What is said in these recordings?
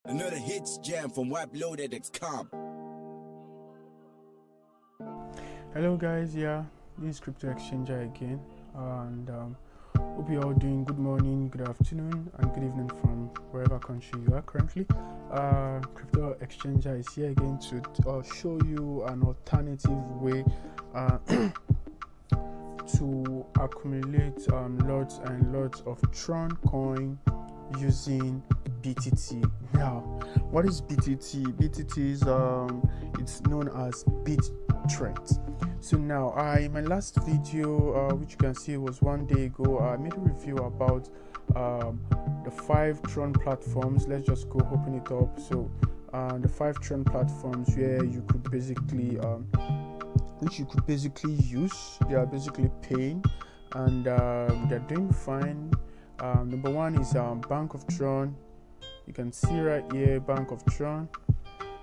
Another hits jam from WebLoaded.com. Hello guys, yeah, this is CRYPTOEXCHANGER again, and hope you're all doing good morning, good afternoon, and good evening from wherever country you are currently. CRYPTOEXCHANGER is here again to show you an alternative way to accumulate lots and lots of Tron coin using BTT. Now, what is BTT? BTT is it's known as Bittorent. So now, in my last video, which you can see was one day ago, I made a review about the 5 Tron platforms. Let's just go open it up. So the 5 Tron platforms where you could basically which you could basically use. They are basically paying, and they're doing fine. Number 1 is BANKTRON. You can see right here, BANKTRON.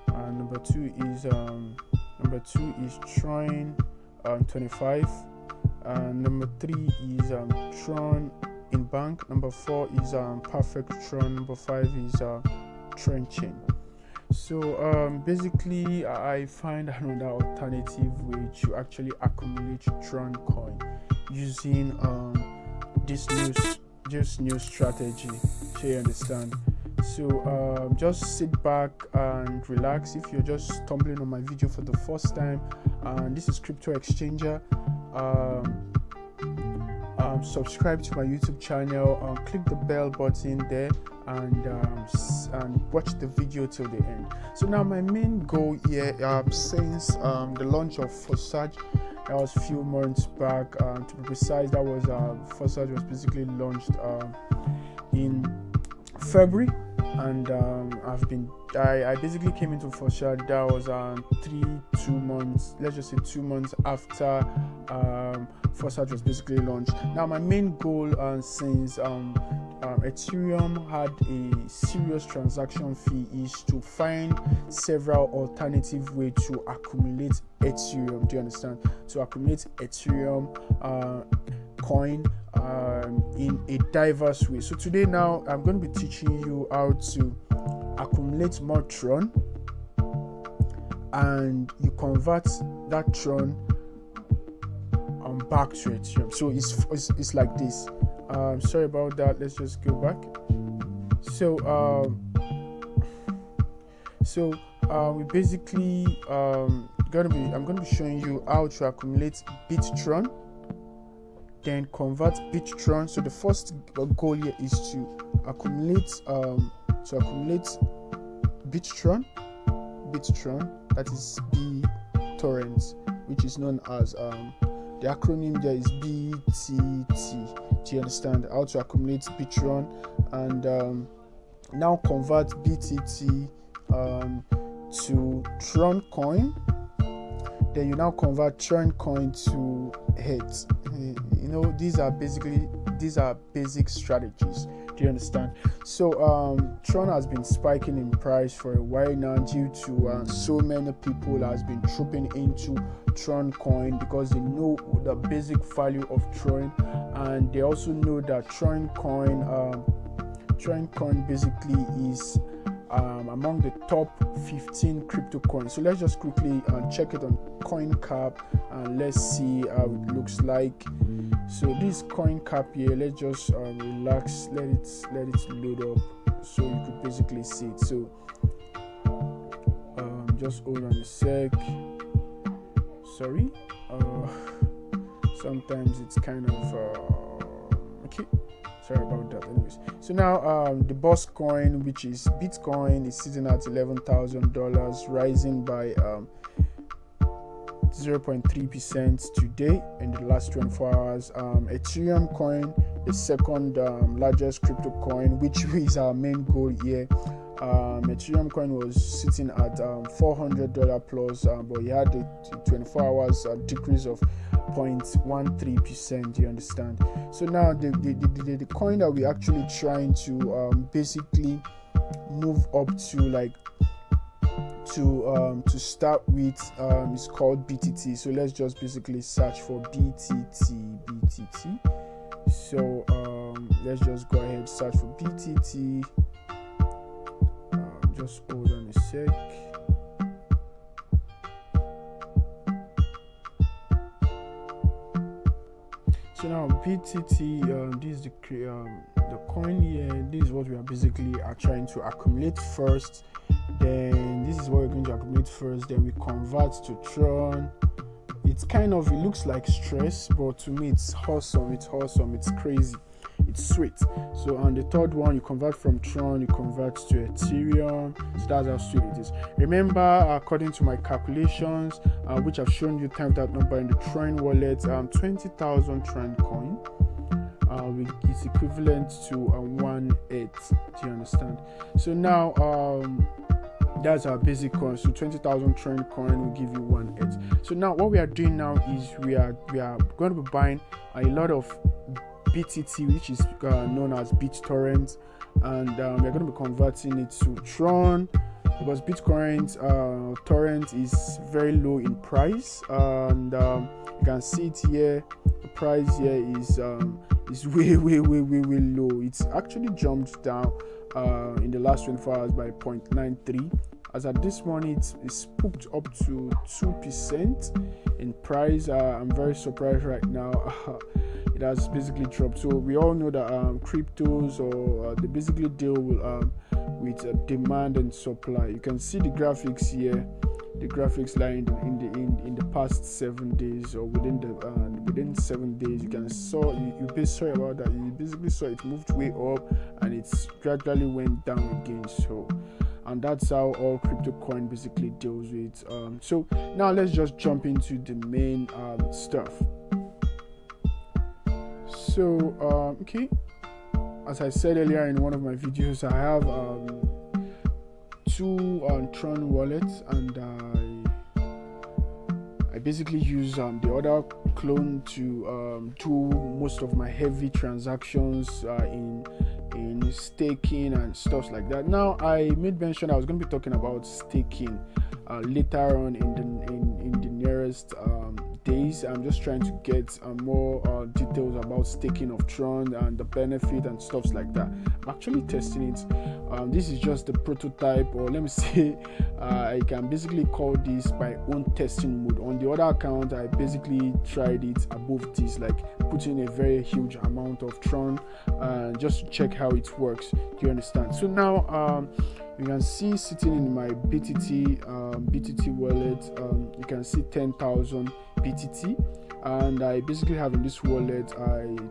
Number 2 is Tron 25. Number 3 is TRONINBANK. Number 4 is PerfectTron. Number 5 is Tron Chain. So basically, I find another alternative way to actually accumulate Tron coin using this new strategy. So you understand. So just sit back and relax. If you're just stumbling on my video for the first time, this is CRYPTOEXCHANGER. Subscribe to my YouTube channel, click the bell button there, and watch the video till the end. So now my main goal here, since the launch of Forsage, that was a few months back, to be precise, that was Forsage was basically launched in February, and I basically came into Forsage. That was 2 months, let's just say 2 months after Forsage was basically launched. Now my main goal, since Ethereum had a serious transaction fee, is to find several alternative ways to accumulate Ethereum. Do you understand? To accumulate Ethereum coin in a diverse way. So today now I'm going to be teaching you how to accumulate more Tron, and you convert that Tron back to Ethereum. So it's like this. Sorry about that. Let's just go back. So we basically I'm gonna be showing you how to accumulate Bittorent, then convert Bittorent. So the first goal here is to accumulate Bittorent, that is Bittorent, which is known as the acronym there is BTT. Do you understand? How to accumulate Bittorent, and now convert BTT to Tron coin. Then you now convert Tron coin to heads. You know, these are basic strategies. Do you understand? So Tron has been spiking in price for a while now, due to so many people has been trooping into Tron coin because they know the basic value of Tron, and they also know that Tron coin basically is among the top 15 crypto coins. So let's just quickly check it on CoinCap, and let's see how it looks like. So this CoinCap here, let's just relax, let it load up so you could basically see it. So just hold on a sec. Sorry, sometimes it's kind of okay. Sorry about that. Anyways, so now the boss coin, which is Bitcoin, is sitting at $11,000, rising by 0.3% today in the last 24 hours. Ethereum coin, the second largest crypto coin, which is our main goal here. Ethereum coin was sitting at $400 plus, but it had a 24 hours decrease of 0.13%. You understand? So now the coin that we're actually trying to basically move up to, like to start with is called BTT. So let's just basically search for BTT. So let's just go ahead, search for BTT. Just hold on a sec. So now BTT, this is the coin here. This is what we are basically trying to accumulate first. Then this is what we're going to accumulate first. Then we convert to Tron. It looks like stress, but to me it's awesome. It's crazy. It's sweet. So on the third one, you convert from Tron, you convert to Ethereum. So that's how sweet it is. Remember, according to my calculations, which I've shown you, times that number in the Tron wallet, 20,000 Tron coin. It's equivalent to 1/8. Do you understand? So now that's our basic coin. So 20,000 Tron coin will give you 1/8. So now what we are doing now is we are going to be buying a lot of BTT, which is known as Bittorent, and we're going to be converting it to Tron, because Bitcoin torrent is very low in price, and you can see it here. The price here is way low. It's actually jumped down in the last 24 hours by 0.93. As at this morning, it's spooked up to 2% in price. I'm very surprised right now. It has basically dropped. So we all know that cryptos, or they basically deal with demand and supply. You can see the graphics here. The graphics line in the past 7 days, or within 7 days, you basically saw it moved way up and it's gradually went down again. So, and that's how all crypto coin basically deals with. So now let's just jump into the main stuff. So okay, as I said earlier in one of my videos, I have 2 Tron wallets, and I basically use the other clone to do most of my heavy transactions in staking and stuff like that. Now, I made mention I was going to be talking about staking later on in the nearest days. I'm just trying to get more details about staking of Tron and the benefit and stuff like that. I'm actually testing it. This is just the prototype, or let me say, I can basically call this my own testing mode. On the other account, I basically tried it above this, like putting a very huge amount of Tron just to check how it works. Do you understand? So now you can see sitting in my BTT wallet, you can see 10,000 BTT, and I basically have in this wallet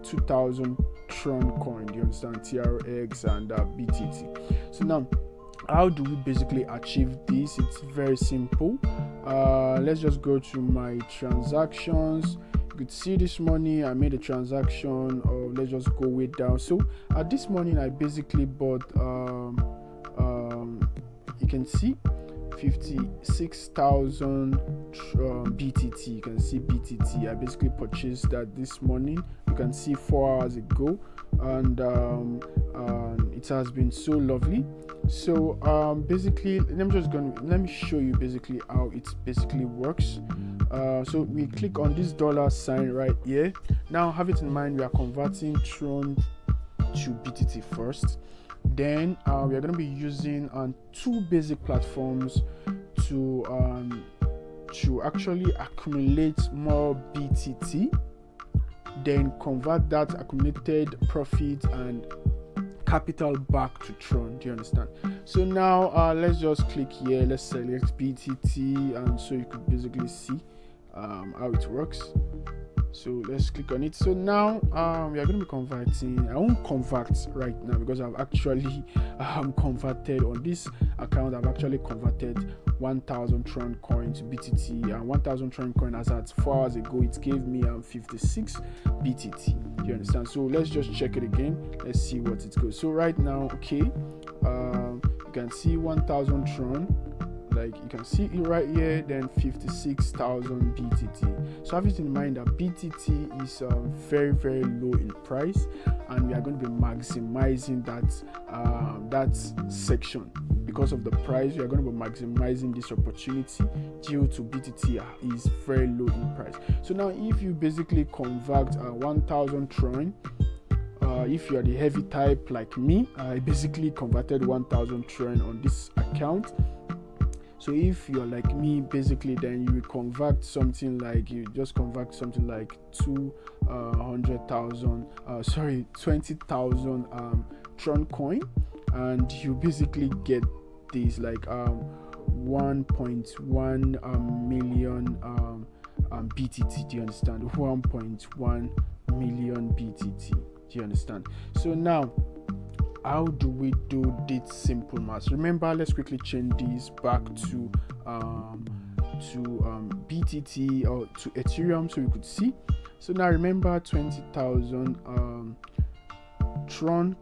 2,000 Tron coin. Do you understand? TRX and BTT. So now, how do we basically achieve this? It's very simple. Let's just go to my transactions. You could see this morning I made a transaction, or let's just go way down. So this morning I basically bought you can see 56,000 BTT. You can see BTT. I basically purchased that this morning. You can see 4 hours ago, and it has been so lovely. So basically, let me show you basically how it basically works. So we click on this $sign right here. Now have it in mind, we are converting Tron to BTT first. Then we are going to be using 2 basic platforms to actually accumulate more BTT, then convert that accumulated profit and capital back to Tron. Do you understand? So now let's just click here. Let's select BTT, and so you could basically see how it works. So let's click on it. So now we are going to be converting. I won't convert right now because I've actually converted on this account. I've actually converted 1,000 Tron coin to BTT, and 1,000 Tron coin as at 4 hours ago, it gave me 56 BTT. Do you understand? So let's just check it again. Let's see what it goes. So right now, okay, you can see 1,000 Tron. Like you can see it right here, then 56,000 BTT. So have it in mind that BTT is very low in price, and we are going to be maximizing that section, because of the price, we are going to be maximizing this opportunity due to BTT is very low in price. So now if you basically convert 1000 Tron, if you are the heavy type like me, I basically converted 1000 Tron on this account. So if you're like me, basically, then you will convert something like, 20,000 Tron coin, and you basically get this like 1.1 million BTT. Do you understand? 1.1 million BTT. Do you understand? So now, how do we do this simple math? Remember, let's quickly change this back to BTT or to Ethereum so we could see. So now remember, 20,000 Tron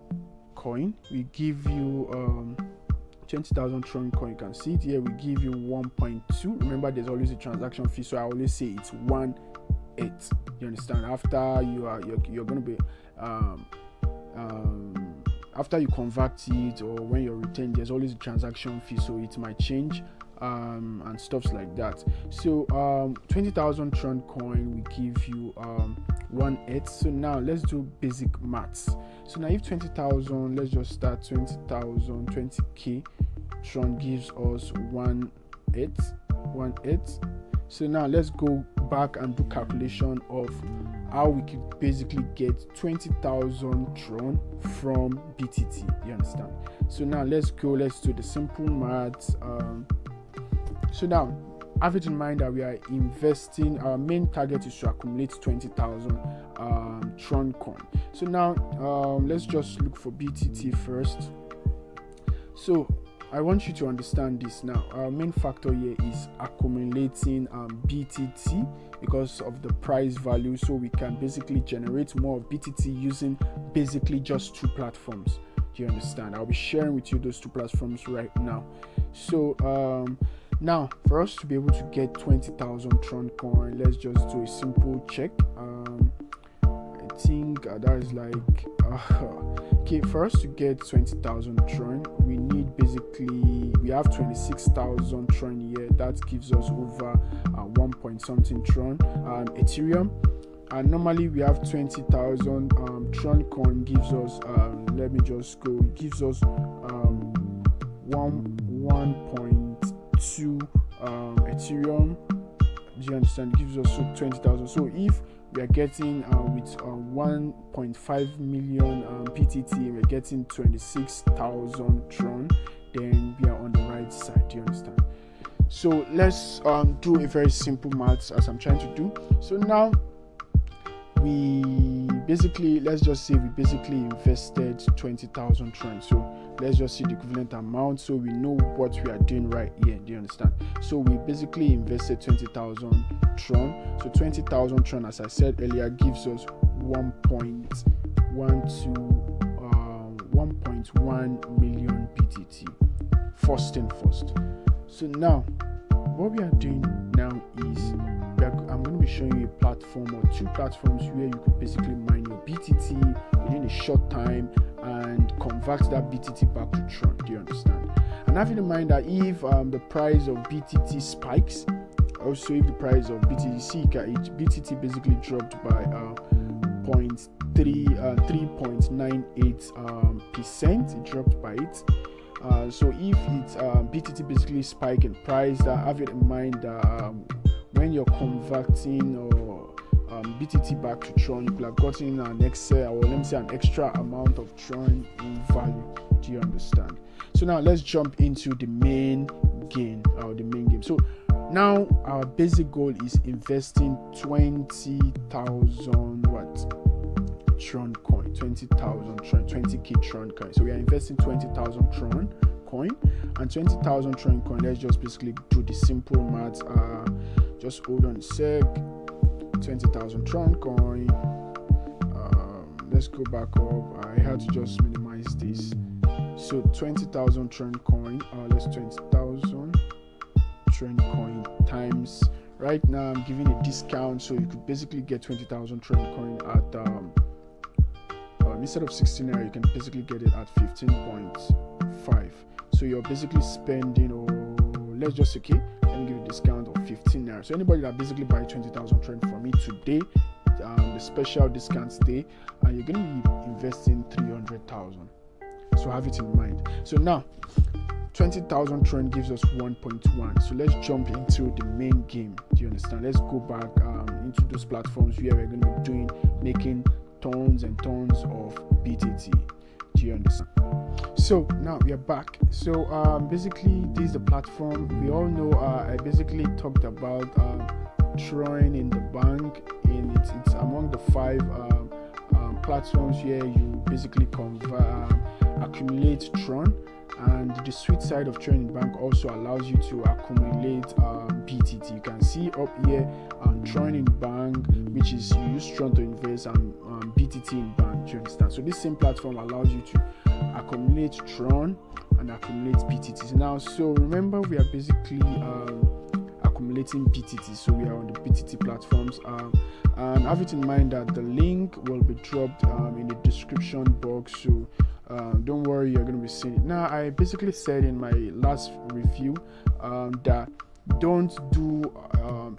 coin, we give you 20,000 Tron coin. You can see it here. We give you 1.2. Remember, there's always a transaction fee, so I always say it's 1.8. You understand? After you're going to be after you convert it, or when you're retained, there's always a transaction fee, so it might change and stuffs like that. So 20,000 Tron coin, we give you 1.8. So now let's do basic maths. So now if 20,000, let's just start 20,000, 20k Tron gives us 1.8. So now let's go back and do calculation of how we could basically get 20,000 Tron from BTT. You understand? So now let's do the simple maths. So now have it in mind that we are investing, our main target is to accumulate 20,000 Tron coin. So now let's just look for BTT first. So I want you to understand this now. Our main factor here is accumulating BTT because of the price value, so we can basically generate more of BTT using basically just two platforms. Do you understand? I'll be sharing with you those two platforms right now. So now for us to be able to get 20,000 Tron coin, let's just do a simple check. I think that is like okay, for us to get 20,000 Tron, we need basically, we have 26,000 Tron here. That gives us over 1 point something Tron. Ethereum, and normally we have 20,000 Tron coin gives us let me just go, it gives us 1.2 Ethereum. Do you understand? It gives us 20,000. So if we are getting with 1.5 million PTT, we're getting 26,000 Tron, then we are on the right side. Do you understand? So let's do a very simple maths as I'm trying to do. So now let's just say we basically invested 20,000 Tron. So let's just see the equivalent amount so we know what we are doing right here. Do you understand? So we basically invested 20,000 Tron. So 20,000 Tron, as I said earlier, gives us 1.1 million BTT. First thing first. So now what we are doing now is I'm going to be showing you a platform or two platforms where you could basically mine your BTT within a short time and convert that BTT back to Tron. Do you understand? And having in mind that if the price of BTT spikes, also if the price of BTT basically dropped by 3.98%, it dropped by it. So if it's BTT basically spike in price, have it in mind that when you're converting or BTT back to Tron, you could have gotten an extra amount of Tron in value. Do you understand? So now let's jump into the main game. So now our basic goal is investing 20,000 Tron coin, 20,000 Tron, 20k Tron coin. So we are investing 20,000 Tron coin, and 20,000 Tron coin. Let's just basically do the simple maths. Just hold on a sec. 20,000 Tron coin. Let's go back up. I had to just minimize this. So 20,000 Tron coin. Let's 20,000 Tron coin times. Right now I'm giving a discount, so you could basically get 20,000 Tron coin at instead of 16 naira, you can basically get it at 15.5 1.5. So you're basically spending, or let's just let me give you a discount of 15 naira. So anybody that basically buy 20,000 Tron from me today, the special discount day, and you're going to be investing 300,000. So have it in mind. So now 20,000 Tron gives us 1.1. So let's jump into the main game. Do you understand? Let's go back into those platforms where we're going to be making tons and tons of BTT. Do you understand? So now we are back. So basically this is the platform. We all know I basically talked about TRONINBANK, and it's among the 5 platforms where you basically accumulate Tron. And the sweet side of TRONINBANK also allows you to accumulate BTT. You can see up here TRONINBANK, which is you use Tron to invest, and BTT in bank. Do you understand? So this same platform allows you to accumulate Tron and accumulate BTT. Now, so remember, we are basically accumulating BTT. So we are on the BTT platforms, and have it in mind that the link will be dropped in the description box. So don't worry, you're going to be seeing it. Now, I basically said in my last review that don't do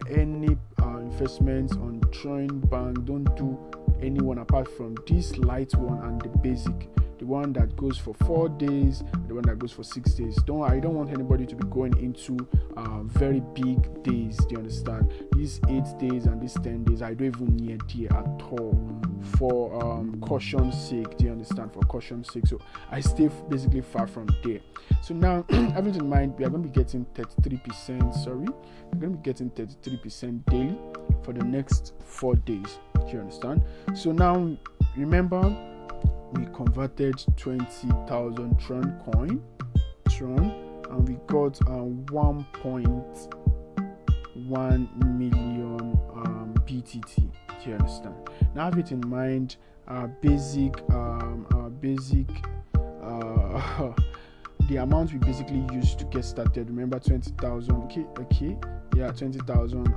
any investments on TRONINBANK. Don't do anyone apart from this light one and the basic, the one that goes for 4 days, the one that goes for 6 days. I don't want anybody to be going into very big days. Do you understand? These 8 days and these 10 days, I don't even need it at all, for caution's sake. Do you understand? For caution's sake. So I stay basically far from there. So now, having in mind, we are going to be getting 33%. Sorry, we're going to be getting 33% daily for the next 4 days. Do you understand? So now, remember, we converted 20,000 Tron, and we got 1.1 million BTT. Do you understand? Now have it in mind, the amount we basically used to get started. Remember, 20,000. Okay, yeah, 20,000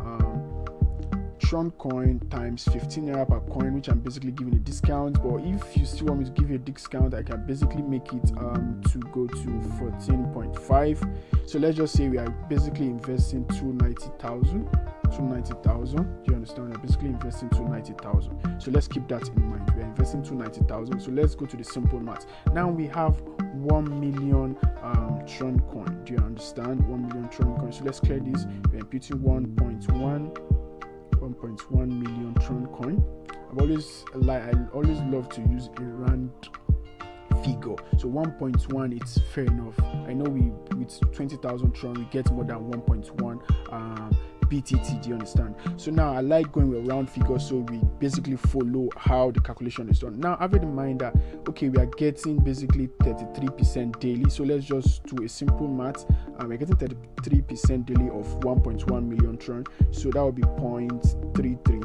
Tron coin times 15 naira per coin, which I'm basically giving a discount. But if you still want me to give you a discount, I can basically make it to go to 14.5. So let's just say we are basically investing 290,000. Do you understand? We're basically investing 290,000. So let's keep that in mind. We're investing 290,000. So let's go to the simple math. Now we have 1 million Tron coin. Do you understand? 1 million Tron coin. So let's clear this. We're imputing 1.1 million Tron coin. I always love to use a round figure. So 1.1, it's fair enough. I know with 20,000 Tron we get more than 1.1 BTT. Do you understand? So now I like going with round figures, so we basically follow how the calculation is done. Now have in mind that okay, we are getting basically 33% daily. So let's just do a simple math. We're getting 33% daily of 1.1 million Tron. So that would be 0.33.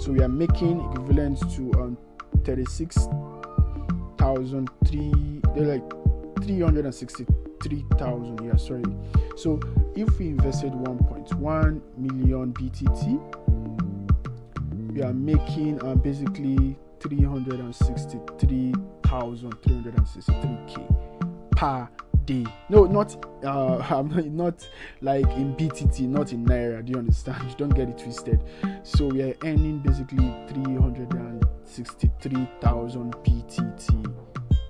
So we are making equivalent to 363,000. Yeah, sorry. So if we invested 1.1 million BTT, we are making basically 363,363K per day. No, not like in BTT, not in naira. Do you understand? You don't get it twisted. So we are earning basically 363,000 BTT.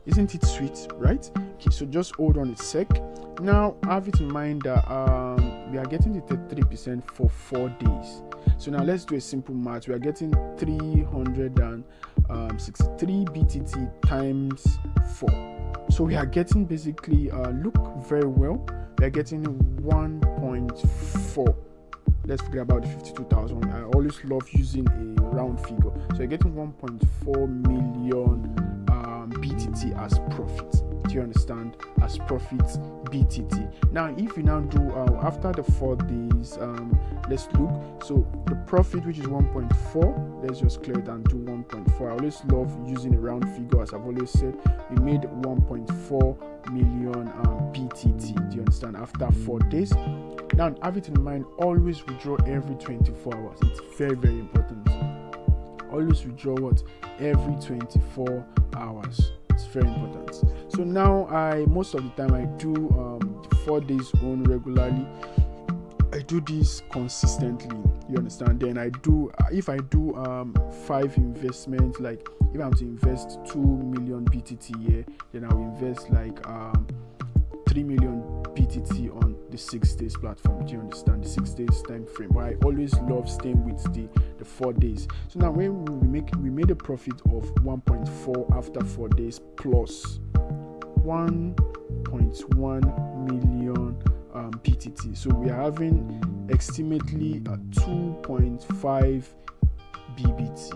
Isn't it sweet, right? Okay, so just hold on a sec. Now have it in mind that we are getting the 33% for 4 days. So now let's do a simple math. We are getting 363 BTT times 4. So we are getting basically look very well. We are getting 1.4. Let's forget about the 52,000. I always love using a round figure. So you're getting 1.4 million BTT as profit. Do you understand? As profit BTT. Now if you now do after the 4 days, let's look. So the profit, which is 1.4, let's just clear it and do 1.4. I always love using a round figure. As I've always said, we made 1.4 million BTT. Do you understand? After 4 days. Now have it in mind, always withdraw every 24 hours. It's very, very important. Always withdraw what? Every 24 hours. It's very important. So now most of the time I do 4 days on regularly. I do this consistently, you understand. Then if I do 5 investments, like if I'm to invest 2 million BTT here, then I'll invest like 3 million BTT on the 6 days platform. Do you understand? The 6 days time frame. But I always love staying with the 4 days. So now when we made a profit of 1.4 after 4 days plus 1.1 million BTT. So we are having estimately 2.5 BBT.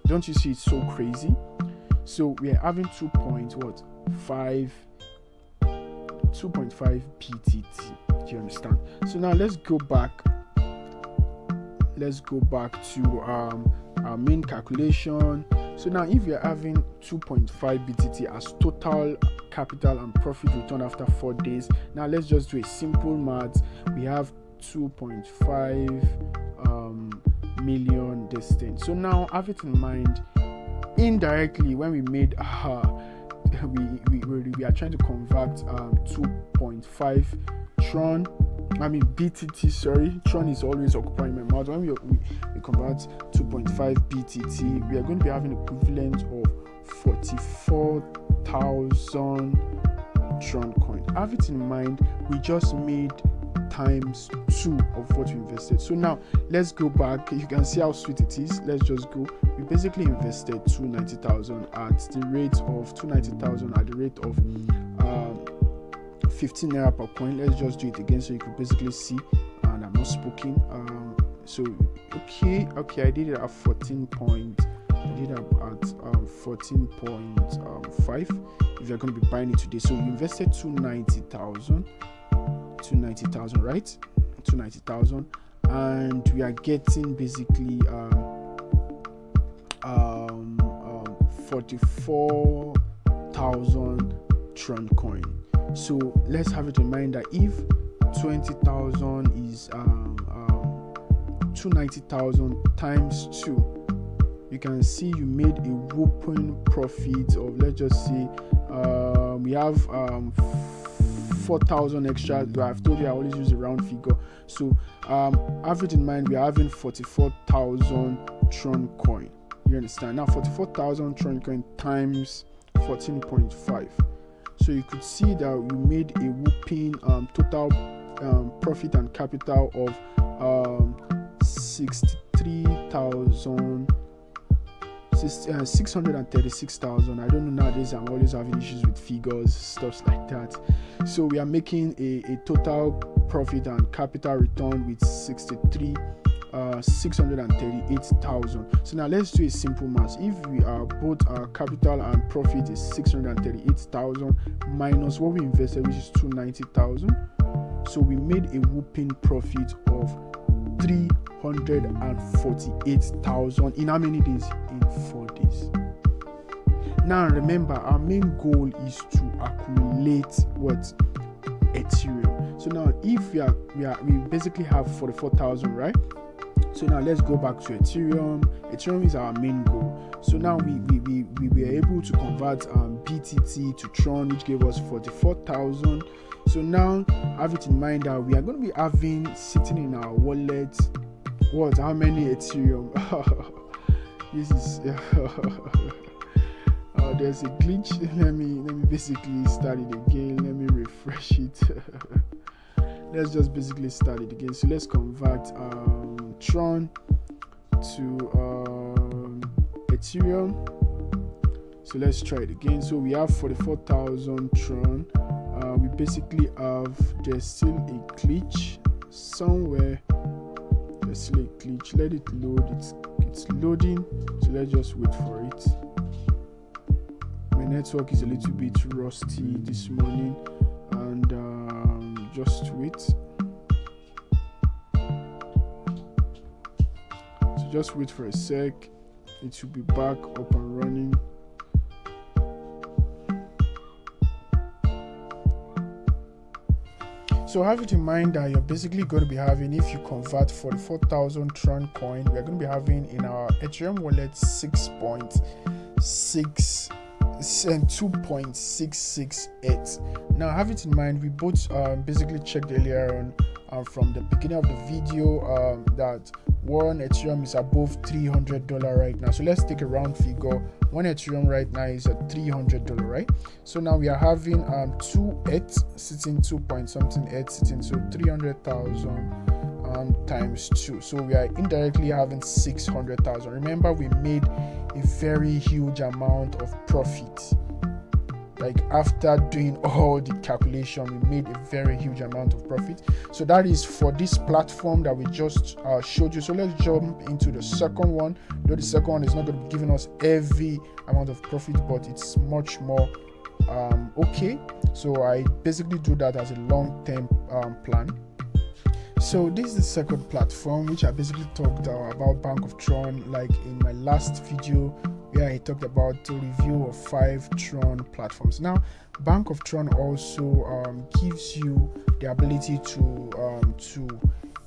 Don't you see it's so crazy? So we are having 2.5 BTT. Do you understand? So now let's go back to our main calculation. So now if you're having 2.5 BTT as total capital and profit return after 4 days, now let's just do a simple math. We have 2.5 million this thing. So now have it in mind, indirectly when we made we are trying to convert 2.5 BTT. Sorry, Tron is always occupying my mouth. When we convert 2.5 BTT, we are going to be having equivalent of 44,000 Tron coin. Have it in mind, we just made times 2 of what we invested. So now let's go back. You can see how sweet it is. Let's just go. We basically invested 290,000 at the rate of 15 naira per coin. Let's just do it again so you can basically see, and I'm not speaking. So okay, I did it at 14.5 if you're going to be buying it today. So you invested 290,000, right? 290,000, and we are getting basically 44,000 Tron coin. So let's have it in mind that if 20,000 is 290,000 times 2, you can see you made a whopping profit of, let's just say we have 4,000 extra. I've told you I always use a round figure. So have it in mind, we are having 44,000 Tron coin. You understand? Now 44,000 Tron coin times 14.5. So you could see that we made a whopping total profit and capital of 636,000. I don't know, nowadays I'm always having issues with figures, stuff like that. So we are making a total profit and capital return with 638,000. So now let's do a simple math. If we are both our capital and profit is 638,000 minus what we invested, which is 290,000, so we made a whopping profit of 348,000 in how many days? In 4 days. Now remember, our main goal is to accumulate what? Ethereum. So now if we basically have 44,000, right? So now let's go back to Ethereum. Ethereum is our main goal. So now we were able to convert BTT to Tron, which gave us 44,000. So now have it in mind that we are going to be having sitting in our wallet how many Ethereum? This is there's a glitch. Let me basically start it again. Let me refresh it. Let's just basically start it again. So let's convert Tron to Ethereum. So let's try it again. So we have 44,000 Tron. We basically have, there's still a glitch somewhere. There's still a glitch. Let it load. It's loading. So let's just wait for it. My network is a little bit rusty this morning, and just wait. So just wait for a sec. It should be back up and running. So have it in mind that you're basically going to be having, if you convert 44,000 Tron coin, we're going to be having in our Ethereum wallet 6.6 2.668. Now have it in mind, we both basically checked earlier on from the beginning of the video that one Ethereum is above $300 right now. So let's take a round figure. One Ethereum right now is at $300, right? So now we are having 2 ETH sitting 2 point something ETH sitting, so 300,000 times 2, so we are indirectly having 600,000. Remember, we made a very huge amount of profit. Like after doing all the calculation, we made a very huge amount of profit. So that is for this platform that we just showed you. So let's jump into the second one. Though the second one is not going to be giving us every amount of profit, but it's much more okay. So I basically do that as a long-term plan. So this is the second platform, which I basically talked about BANKTRON, like in my last video where I talked about the review of 5 Tron platforms. Now BANKTRON also gives you the ability to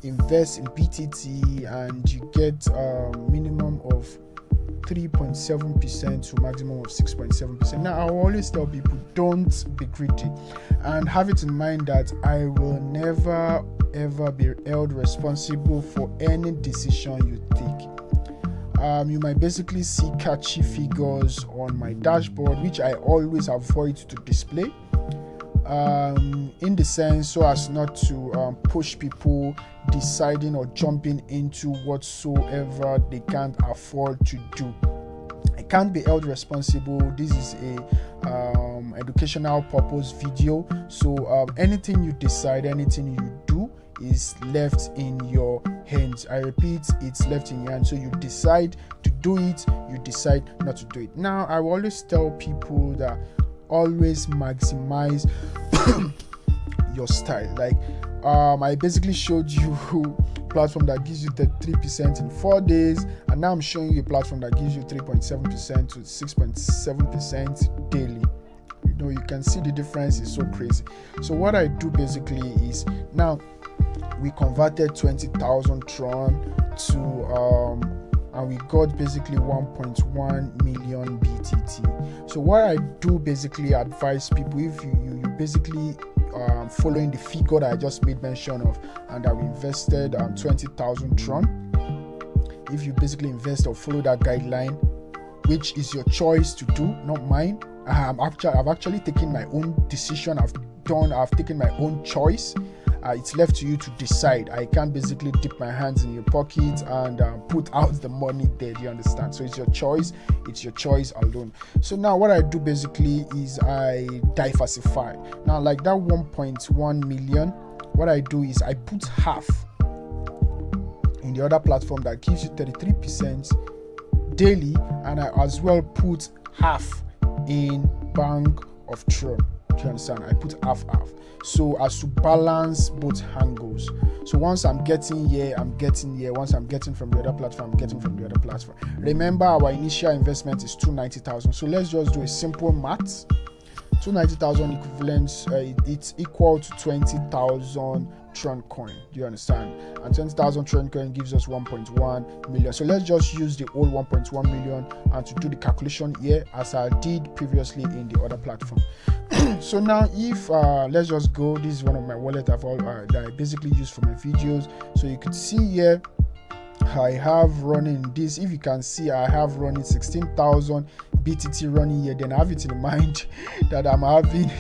invest in BTT, and you get minimum of 3.7% to maximum of 6.7%. Now I always tell people, don't be greedy, and have it in mind that I will never ever be held responsible for any decision you take. You might basically see catchy figures on my dashboard, which I always avoid to display, in the sense so as not to push people deciding or jumping into whatsoever they can't afford to do. I can't be held responsible. This is a educational purpose video, so anything you decide, anything you do is left in your hands. I repeat, it's left in your hands. So you decide to do it, you decide not to do it. Now I will always tell people that always maximize your style. Like I basically showed you a platform that gives you 33% in 4 days, and now I'm showing you a platform that gives you 3.7% to 6.7% daily. You know, you can see the difference is so crazy. So what I do basically is, now we converted 20,000 Tron to and we got basically 1.1 million BTT. So what I do basically advise people, if you basically following the figure that I just made mention of, and that we invested 20,000 Tron, if you basically invest or follow that guideline, which is your choice to do, not mine. I've actually taken my own decision. I've taken my own choice. It's left to you to decide. I can't basically dip my hands in your pocket and put out the money there. Do you understand? So it's your choice. It's your choice alone. So now what I do basically is I diversify. Now like that 1.1 million, what I do is I put half in the other platform that gives you 33% daily, and I as well put half in BANKTRON. Do you understand? I put half. So as to balance both angles. So once I'm getting here, I'm getting here. Once I'm getting from the other platform, I'm getting from the other platform. Remember, our initial investment is 290,000. So let's just do a simple math. 290,000 equivalents, it's equal to 20,000 Tron coin. Do you understand? And 20,000 Tron coin gives us 1.1 million. So let's just use the old 1.1 million and to do the calculation here as I did previously in the other platform. So now if let's just go, this is one of my wallet that I basically use for my videos. So you could see here I have running this. If you can see, I have running 16,000 BTT running here. Then I have it in mind that I'm having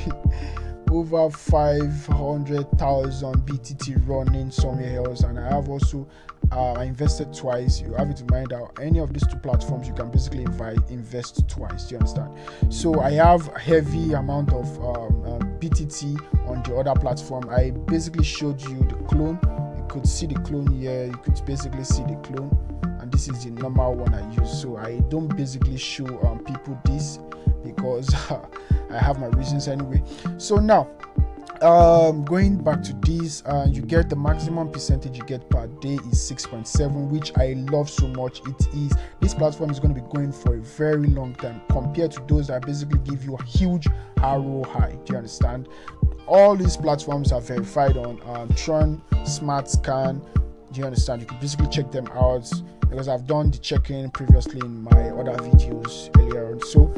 over 500,000 BTT running somewhere else, and I have also I invested twice. You have it in mind that any of these two platforms you can basically invest twice. Do you understand? So I have heavy amount of BTT on the other platform. I basically showed you the clone. You could see the clone here. You could basically see the clone, and this is the normal one I use. So I don't basically show people this because I have my reasons anyway. So now going back to this, you get the maximum percentage you get per day is 6.7, which I love so much. This platform is going to be going for a very long time compared to those that basically give you a huge ROI. Do you understand? All these platforms are verified on Tron Smart Scan. Do you understand? You can basically check them out. because I've done the check-in previously in my other videos earlier on. So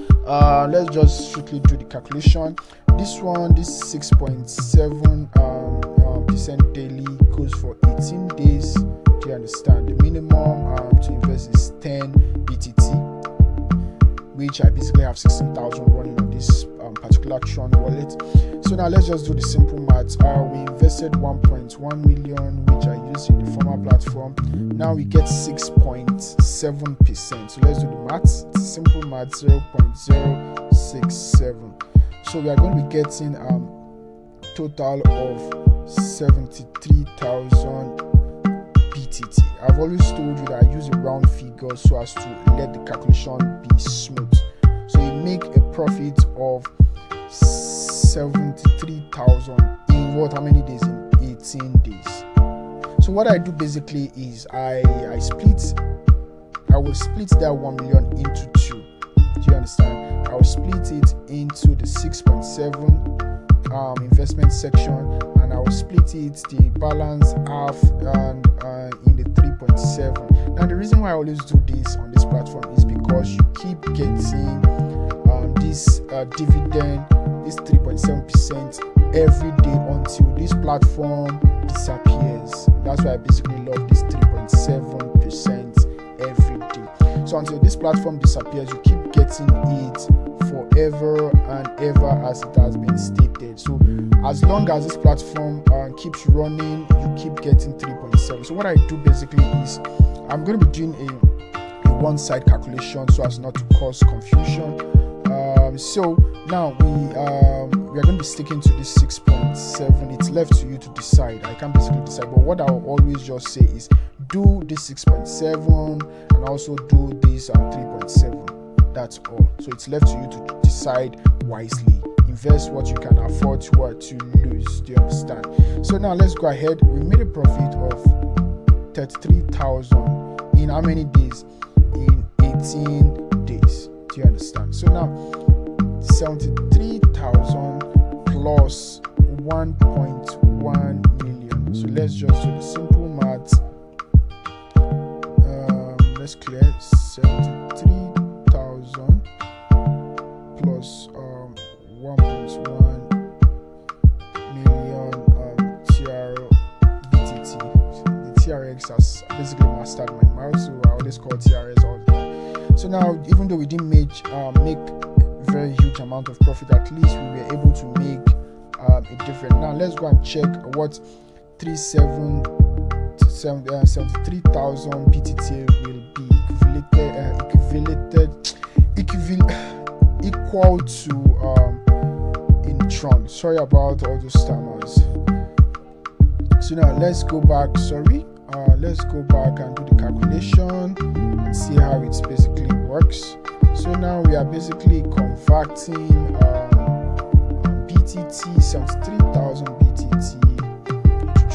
let's just strictly do the calculation. This 6.7% daily goes for 18 days. Do you understand? The minimum to invest is 10 BTT, which I basically have 16,000 running on this particular Tron wallet. So now let's just do the simple maths. We invested 1.1 million, which I used in the former platform. Now we get 6.7%. So let's do the maths. Simple maths, 0.067. So we are going to be getting total of 73,000 BTT. I've always told you that I use a round figure so as to let the calculation be smooth. So you make a profit of 73,000 in what? How many days? In 18 days. So what I do basically is I will split that 1 million into two. Do you understand? I will split it into the 6.7 investment section, and I will split it the balance half and in the 3.7. Now the reason why I always do this on this platform is because you keep getting this dividend, this 3.7% every day until this platform disappears. That's why I basically love this 3.7% every day. So until this platform disappears, you keep getting it forever and ever, as it has been stated. So as long as this platform keeps running, you keep getting 3.7. So what I do basically is I'm going to be doing a one-side calculation so as not to cause confusion. So now we are going to be sticking to this 6.7. It's left to you to decide. I can't basically decide, but what I'll always just say is do this 6.7 and also do this 3.7. That's all. So it's left to you to decide wisely. Invest what you can afford to lose. Do you understand? So now let's go ahead. We made a profit of 33,000 in how many days? In 18 days. Do you understand? So now 73,000 plus 1.1 million. So let's just do the simple math. Let's clear 73,000 plus 1.1 million BTT. The TRX has basically mastered my mouth, so I always call TRS all the time. So now, even though we didn't make a very huge amount of profit, at least we were able to make a difference. Now let's go and check what 73,000 BTT will be equal to in Tron. Sorry about all those stammers. So now let's go back. Let's go back and do the calculation and see how it basically works. So now we are basically converting BTT, 73,000 BTT to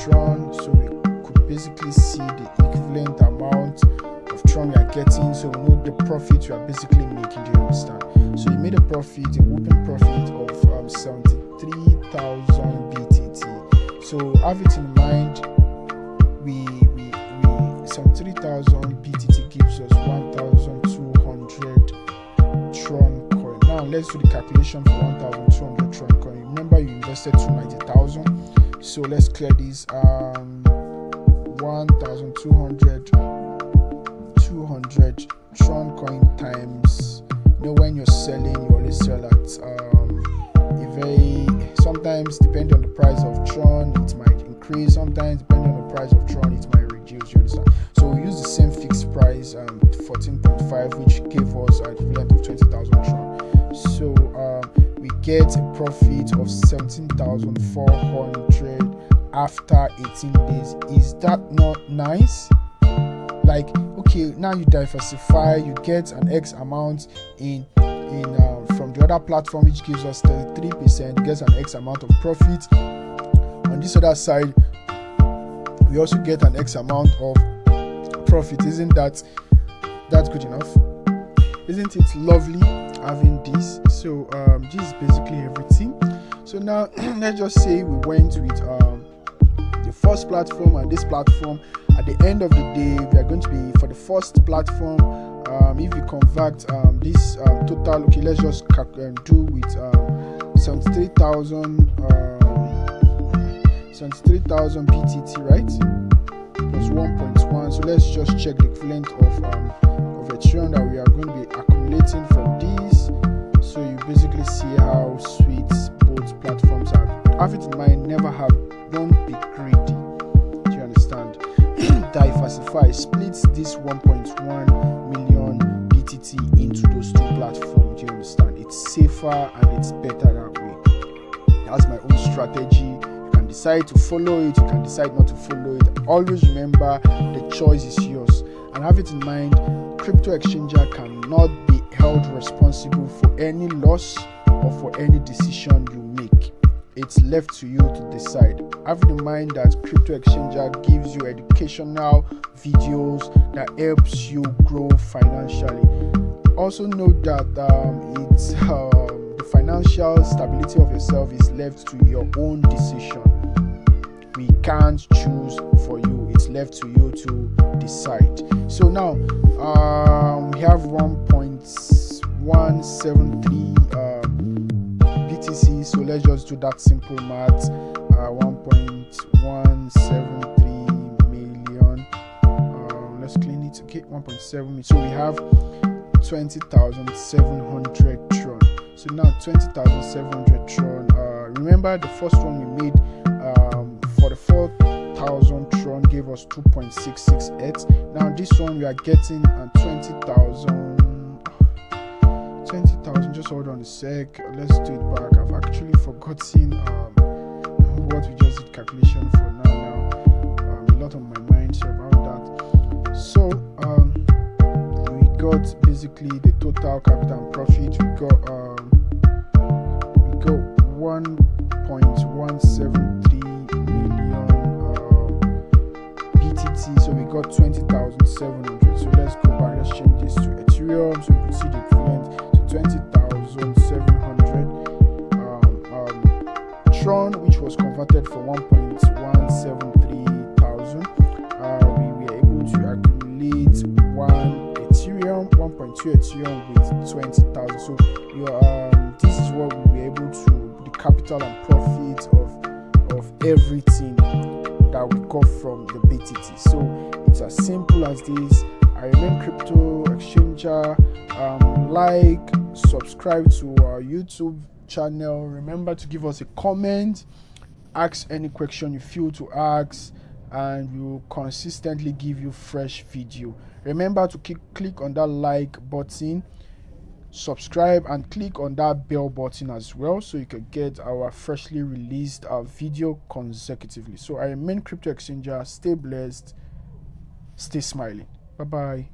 Tron. So we could basically see the equivalent amount of Tron we are getting. So we know the profit we are basically making. Do you understand? So you made a profit, a whooping profit of 73,000 BTT. So have it in mind. We 73,000 BTT gives us 1,200 Tron coin. Now let's do the calculation for 1,200 Tron coin. Remember you invested 290,000. So let's clear this. 1,200 Tron coin times. You know, when you're selling, you always sell at sometimes depending on the price of Tron, it might increase. Sometimes depending on the price of Tron, it might reduce. You understand? So we use the same fixed price, 14.5, which gave us an equivalent of 20,000 Tron. So we get a profit of 17,400 after 18 days. Is that not nice? Like, okay, now you diversify, you get an X amount from the other platform, which gives us 33%, gets an X amount of profit. On this other side, we also get an X amount of profit. Isn't that good enough? Isn't it lovely having this? So this is basically everything. So now let's just say we went with the first platform and this platform. At the end of the day, we are going to be for the first platform. If you convert this total, okay, let's just do with 73,000 BTT, right? Plus 1.1. So let's just check the equivalent of Ethereum that we are going to be accumulating from these. So you basically see how sweet both platforms are. Have it in mind, never have, don't be greedy. Do you understand? Diversify, split this 1.1 million BTT into those two platforms. Do you understand? It's safer and it's better that way. That's my own strategy. You can decide to follow it, you can decide not to follow it. Always remember, the choice is yours. And have it in mind, crypto exchanger cannot be held responsible for any loss or for any decision you make. It's left to you to decide. Have in mind that crypto exchanger gives you educational videos that helps you grow financially. Also note that the financial stability of yourself is left to your own decision. We can't choose for you. It's left to you to decide. So now we have 1.173 BTC. So let's just do that simple math. 1.173 million. Let's clean it. Okay, 1.7 million. So we have 20,700 Tron. So now 20,700 Tron. Remember the first one we made for the 4,000 Tron gave us 2.668. Now this one we are getting 20,000. Just hold on a sec. Let's do it back. I've actually forgotten what we just did calculation for now. A lot on my mind, so about that. So we got basically the total capital and profit. We got 1.173 million BTT. So we got 20,700. So let's go back. Let's change this to Ethereum so we can see the equivalent to 20,700. Tron, which was converted for 1.173 thousand. We were able to accumulate 1.2 Ethereum with 20,000. So this is what we were able to, the capital and profit of everything that we got from the BTT. So it's as simple as this. I remain Crypto Exchanger. Like, subscribe to our YouTube channel. Remember to give us a comment, ask any question you feel to ask, and we will consistently give you fresh video. Remember to click on that like button, subscribe, and click on that bell button as well, so you can get our freshly released video consecutively. So I remain Crypto Exchanger. Stay blessed, stay smiling. Bye bye.